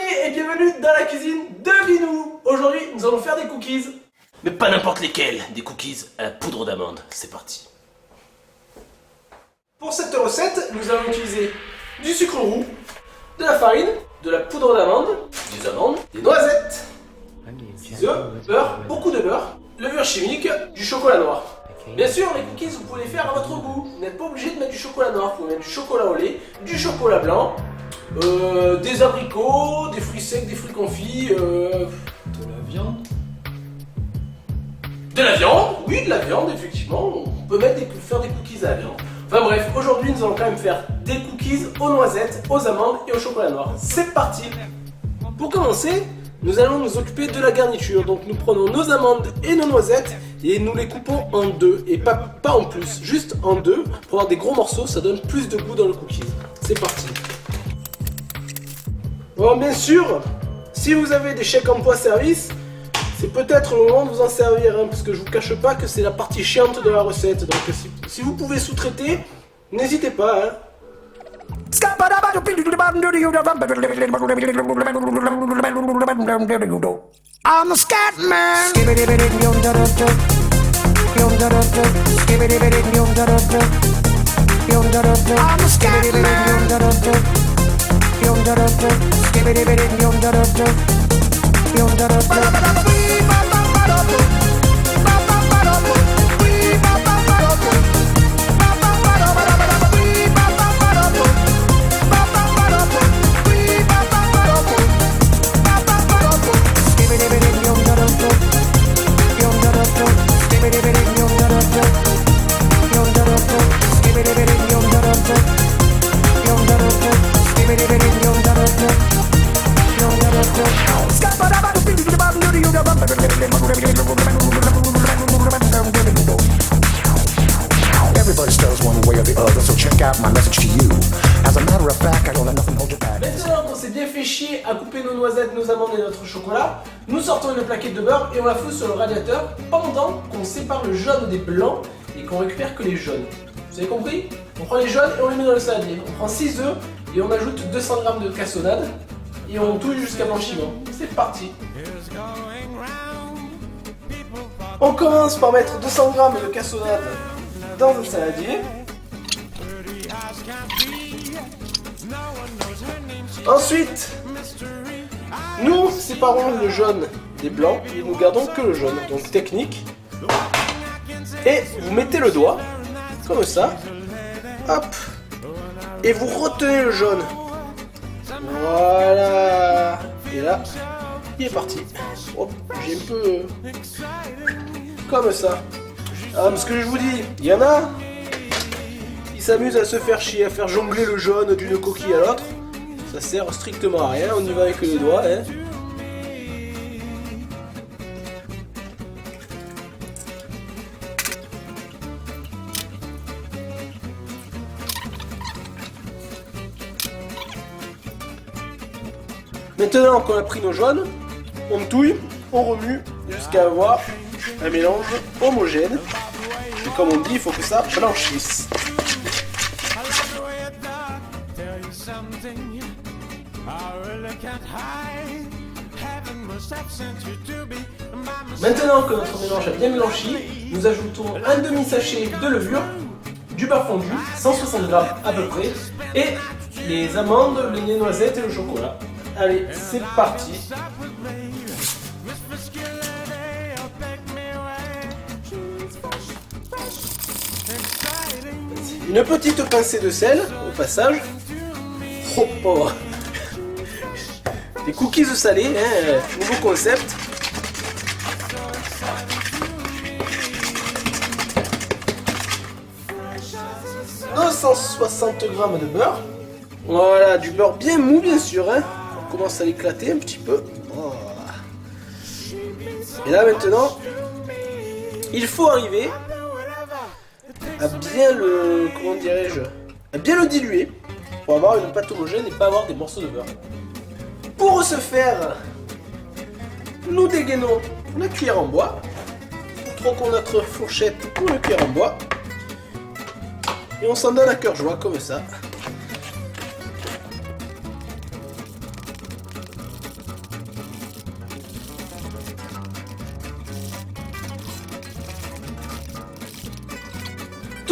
et bienvenue dans la cuisine de Vinou. Aujourd'hui, nous allons faire des cookies. Mais pas n'importe lesquels, des cookies à la poudre d'amande. C'est parti. Pour cette recette, nous allons utiliser du sucre roux, de la farine, de la poudre d'amande, des amandes, des noisettes, des œufs, beurre, beaucoup de beurre, levure chimique, du chocolat noir. Bien sûr, les cookies, vous pouvez les faire à votre goût. Vous n'êtes pas obligé de mettre du chocolat noir. Vous pouvez mettre du chocolat au lait, du chocolat blanc, des abricots, des fruits secs, des fruits confits, De la viande. de la viande. Oui, de la viande, effectivement. On peut faire des cookies à la viande. Enfin bref, aujourd'hui, nous allons quand même faire des cookies aux noisettes, aux amandes et au chocolat noir. C'est parti. Pour commencer, nous allons nous occuper de la garniture. Donc nous prenons nos amandes et nos noisettes et nous les coupons en deux. Et pas en plus, juste en deux. Pour avoir des gros morceaux, ça donne plus de goût dans le cookie. C'est parti. Bon, bien sûr, si vous avez des chèques emploi service, c'est peut-être le moment de vous en servir. Parce que je vous cache pas que c'est la partie chiante de la recette. Donc si vous pouvez sous-traiter, n'hésitez pas. I'm a scat man. I'm a scat Everybody stutters one way or the other, so check out my message to you. As a matter of fact, I don't let nothing hold you back. Maintenant qu'on s'est bien fait chier à couper nos noisettes, nos amandes et notre chocolat, nous sortons une plaquette de beurre et on la fout sur le radiateur pendant qu'on sépare le jaune des blancs et qu'on récupère que les jaunes. Vous avez compris? On prend les jaunes et on les met dans le saladier. On prend 6 œufs et on ajoute 200 g de cassonade et on touille jusqu'à blanchiment. C'est parti. On commence par mettre 200 g de cassonade dans le saladier. Ensuite, nous séparons le jaune des blancs et nous gardons que le jaune. Donc technique. Et vous mettez le doigt, comme ça. Hop. Et vous retenez le jaune. Voilà. Et là, il est parti. Hop, j'ai un peu... comme ça. Ah, parce que je vous dis, il y en a, ils s'amusent à se faire chier, à faire jongler le jaune d'une coquille à l'autre. Ça sert strictement à rien, on y va avec les doigts, hein. Maintenant qu'on a pris nos jaunes, on touille, on remue jusqu'à avoir un mélange homogène. Et comme on dit, il faut que ça blanchisse. Maintenant que notre mélange a bien blanchi, nous ajoutons un demi-sachet de levure, du beurre fondu, 160 g à peu près, et les amandes, les noisettes et le chocolat. Allez, c'est parti. Une petite pincée de sel au passage. Oh. Des cookies salés, hein, nouveau concept. « 260 g de beurre. Voilà, du beurre bien mou bien sûr. Hein. On commence à l'éclater un petit peu. Oh. Et là maintenant, il faut arriver à bien le, comment dirais-je, à bien le diluer pour avoir une pâte homogène et pas avoir des morceaux de beurre. Pour ce faire, nous dégainons la cuillère en bois, troquons notre fourchette pour la cuillère en bois et on s'en donne à cœur joie comme ça.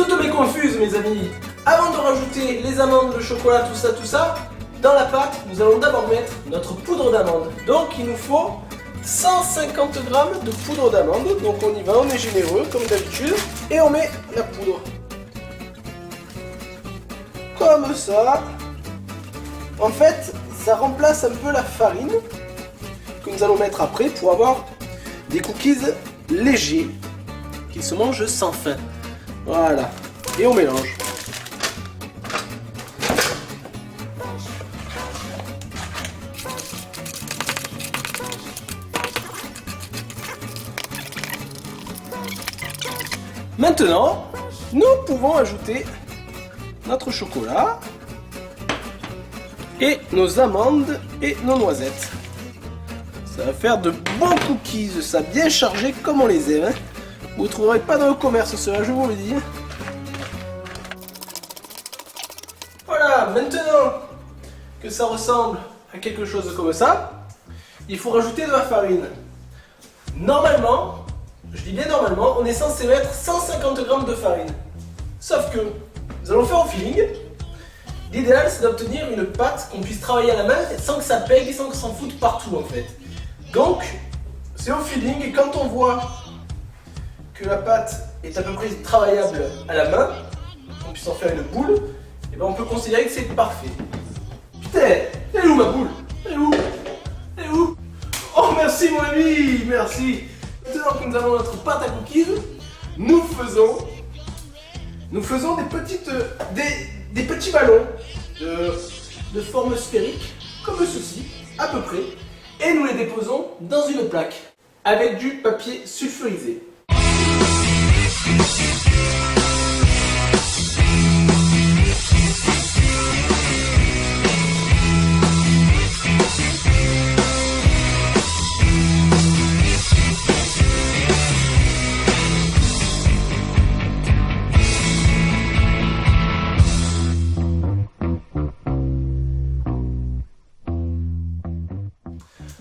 toutes mes confuses mes amis. Avant de rajouter les amandes, le chocolat, tout ça, dans la pâte, nous allons d'abord mettre notre poudre d'amande. Donc il nous faut 150 g de poudre d'amande. Donc on y va, on est généreux comme d'habitude. Et on met la poudre. Comme ça. En fait, ça remplace un peu la farine que nous allons mettre après pour avoir des cookies légers qui se mangent sans faim. Voilà. Et on mélange. Maintenant, nous pouvons ajouter notre chocolat et nos amandes et nos noisettes. Ça va faire de bons cookies, ça bien chargé comme on les aime. Vous ne trouverez pas dans le commerce cela, je vous le dis. Voilà, maintenant que ça ressemble à quelque chose comme ça, il faut rajouter de la farine. Normalement, je dis bien normalement, on est censé mettre 150 g de farine. Sauf que nous allons faire au feeling. L'idéal c'est d'obtenir une pâte qu'on puisse travailler à la main sans que ça pègue et sans que ça s'en foute partout en fait. Donc, c'est au feeling et quand on voit que la pâte est à peu près travaillable à la main, qu'on puisse en faire une boule, et ben on peut considérer que c'est parfait. Putain, elle est où ma boule? Elle est où? Elle est où? Oh merci mon ami, merci. Maintenant que nous avons notre pâte à cookies, nous faisons des petits ballons de forme sphérique, comme ceci, à peu près, et nous les déposons dans une plaque avec du papier sulfurisé.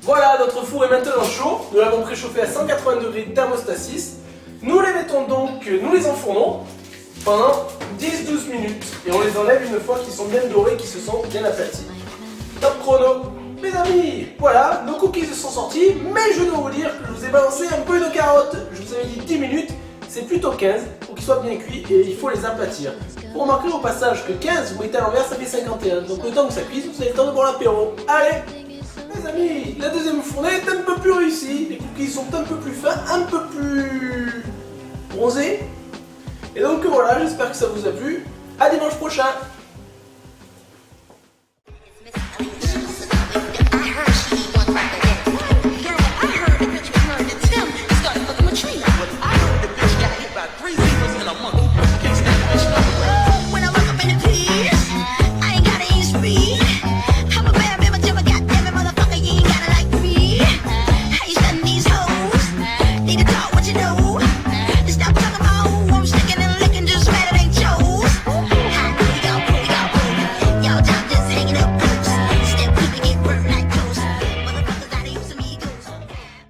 Voilà, notre four est maintenant chaud. Nous l'avons préchauffé à 180 degrés thermostat 6. Nous les mettons donc, nous les enfournons pendant 10-12 minutes. Et on les enlève une fois qu'ils sont bien dorés, qu'ils se sont bien aplatis. Top chrono. Mes amis, voilà, nos cookies sont sortis. Mais je dois vous dire que je vous ai balancé un peu de carottes. Je vous avais dit 10 minutes, c'est plutôt 15 pour qu'ils soient bien cuits et il faut les aplatir. Vous remarquerez au passage que 15, vous mettez à l'envers, ça fait 51. Donc le temps que ça cuise, vous avez le temps de boire l'apéro. Allez! Les amis, la deuxième fournée est un peu plus réussie. Les cookies sont un peu plus fins, un peu plus bronzés. Et donc voilà, j'espère que ça vous a plu. À dimanche prochain.